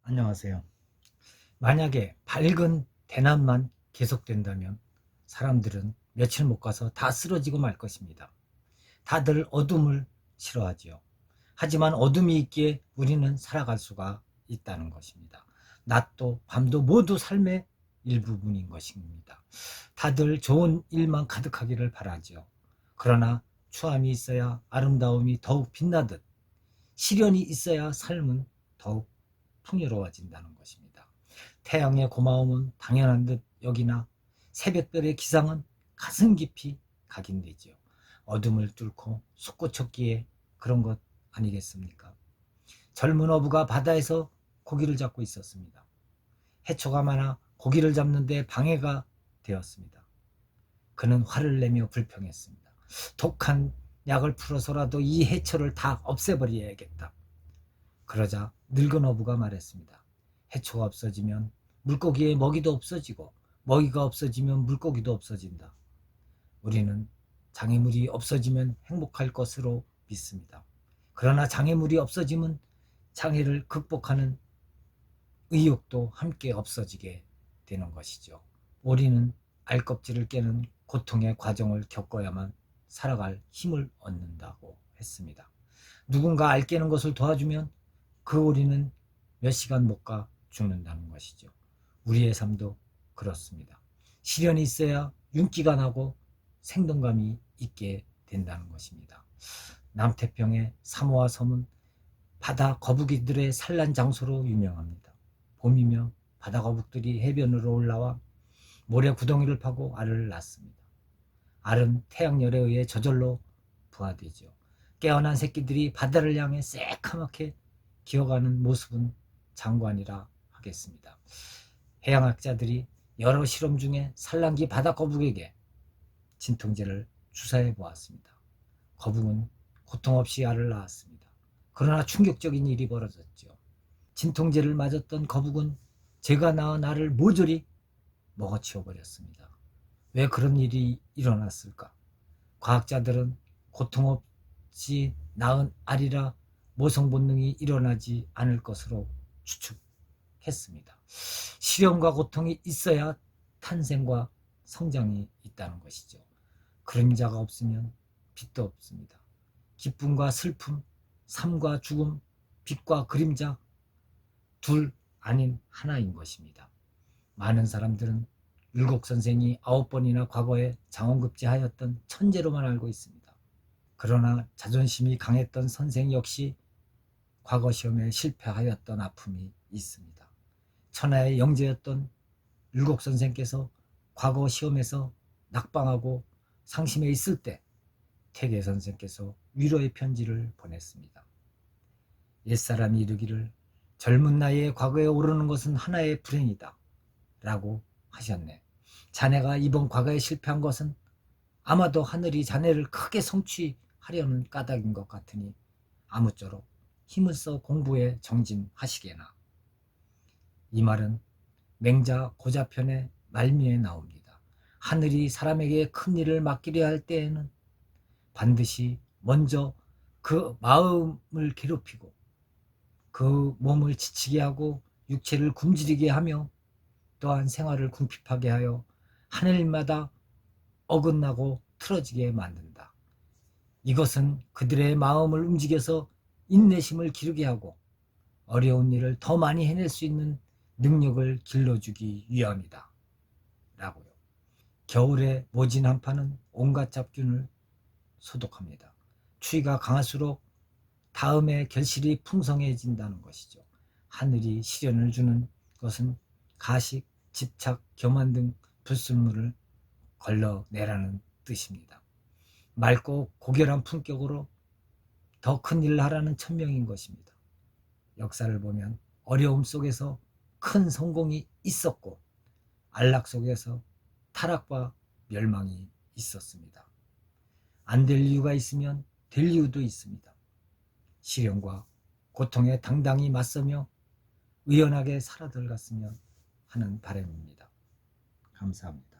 안녕하세요. 만약에 밝은 대낮만 계속된다면 사람들은 며칠 못 가서 다 쓰러지고 말 것입니다. 다들 어둠을 싫어하지요. 하지만 어둠이 있기에 우리는 살아갈 수가 있다는 것입니다. 낮도 밤도 모두 삶의 일부분인 것입니다. 다들 좋은 일만 가득하기를 바라지요. 그러나 추함이 있어야 아름다움이 더욱 빛나듯 시련이 있어야 삶은 더욱 풍요로워진다는 것입니다. 태양의 고마움은 당연한 듯 여기나 새벽별의 기상은 가슴 깊이 각인되지요. 어둠을 뚫고 솟구쳤기에 그런 것 아니겠습니까? 젊은 어부가 바다에서 고기를 잡고 있었습니다. 해초가 많아 고기를 잡는 데 방해가 되었습니다. 그는 화를 내며 불평했습니다. 독한 약을 풀어서라도 이 해초를 다 없애버려야겠다. 그러자 늙은 어부가 말했습니다. 해초가 없어지면 물고기의 먹이도 없어지고 먹이가 없어지면 물고기도 없어진다. 우리는 장애물이 없어지면 행복할 것으로 믿습니다. 그러나 장애물이 없어지면 장애를 극복하는 의욕도 함께 없어지게 되는 것이죠. 우리는 알껍질을 깨는 고통의 과정을 겪어야만 살아갈 힘을 얻는다고 했습니다. 누군가 알 깨는 것을 도와주면 그 오리는 몇 시간 못 가 죽는다는 것이죠. 우리의 삶도 그렇습니다. 시련이 있어야 윤기가 나고 생동감이 있게 된다는 것입니다. 남태평의 사모아 섬은 바다 거북이들의 산란 장소로 유명합니다. 봄이면 바다 거북들이 해변으로 올라와 모래 구덩이를 파고 알을 낳습니다. 알은 태양열에 의해 저절로 부화되죠. 깨어난 새끼들이 바다를 향해 새카맣게 기어가는 모습은 장관이라 하겠습니다. 해양학자들이 여러 실험 중에 산란기 바다거북에게 진통제를 주사해 보았습니다. 거북은 고통 없이 알을 낳았습니다. 그러나 충격적인 일이 벌어졌죠. 진통제를 맞았던 거북은 제가 낳은 알을 모조리 먹어치워 버렸습니다. 왜 그런 일이 일어났을까? 과학자들은 고통 없이 낳은 알이라 모성 본능이 일어나지 않을 것으로 추측했습니다. 시련과 고통이 있어야 탄생과 성장이 있다는 것이죠. 그림자가 없으면 빛도 없습니다. 기쁨과 슬픔, 삶과 죽음, 빛과 그림자 둘 아닌 하나인 것입니다. 많은 사람들은 율곡 선생이 9번이나 과거에 장원급제하였던 천재로만 알고 있습니다. 그러나 자존심이 강했던 선생 역시 과거 시험에 실패하였던 아픔이 있습니다. 천하의 영재였던 율곡 선생께서 과거 시험에서 낙방하고 상심해 있을 때 태계 선생께서 위로의 편지를 보냈습니다. 옛사람이 이르기를 젊은 나이에 과거에 오르는 것은 하나의 불행이다 라고 하셨네. 자네가 이번 과거에 실패한 것은 아마도 하늘이 자네를 크게 성취하려는 까닭인 것 같으니 아무쪼록 힘을 써 공부에 정진하시게나. 이 말은 맹자 고자편의 말미에 나옵니다. 하늘이 사람에게 큰 일을 맡기려 할 때에는 반드시 먼저 그 마음을 괴롭히고 그 몸을 지치게 하고 육체를 굶주리게 하며 또한 생활을 궁핍하게 하여 하늘마다 어긋나고 틀어지게 만든다. 이것은 그들의 마음을 움직여서 인내심을 기르게 하고 어려운 일을 더 많이 해낼 수 있는 능력을 길러주기 위함이다. 라고요. 겨울에 모진 한파는 온갖 잡균을 소독합니다. 추위가 강할수록 다음에 결실이 풍성해진다는 것이죠. 하늘이 시련을 주는 것은 가식, 집착, 교만 등 불순물을 걸러내라는 뜻입니다. 맑고 고결한 품격으로 더 큰 일을 하라는 천명인 것입니다. 역사를 보면 어려움 속에서 큰 성공이 있었고 안락 속에서 타락과 멸망이 있었습니다. 안 될 이유가 있으면 될 이유도 있습니다. 시련과 고통에 당당히 맞서며 의연하게 살아들어갔으면 하는 바람입니다. 감사합니다.